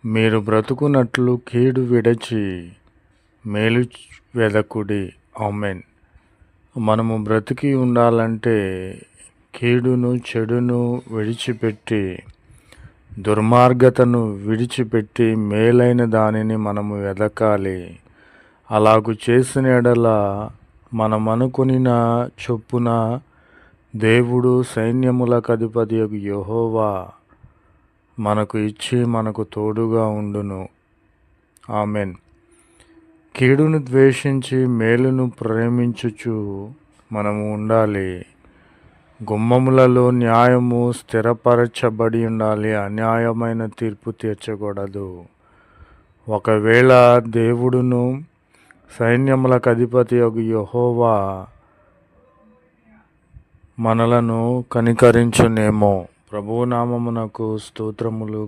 మీరు బ్రతుకున్నట్లు కీడు విడచి మేలు వెదకుడి. ఆమేన్. మనము బ్రతికి ఉండాలంటే కీడును చెడును విడిచిపెట్టి దుర్మార్గతను విడిచిపెట్టి మేలైన దానిని మనము వెదకాలి. అలాగు చేసిన ఎడల మనం అనుకొనిన చొప్పున దేవుడు సైన్యములకు అధిపతియగు యెహోవా మనకు ఇచ్చి మనకు తోడుగా ఉండును. ఆమేన్. కీడును ద్వేషించి మేలును ప్రేమించుచు మనము ఉండాలి. గుమ్మములలో న్యాయము స్థిరపరచబడి ఉండాలి. అన్యాయమైన తీర్పు తీర్చకూడదు. ఒకవేళ దేవుడును సైన్యములకు అధిపతియగు యెహోవా మనలను కనికరించునేమో. ప్రభువు నామమునకు స్తోత్రములు.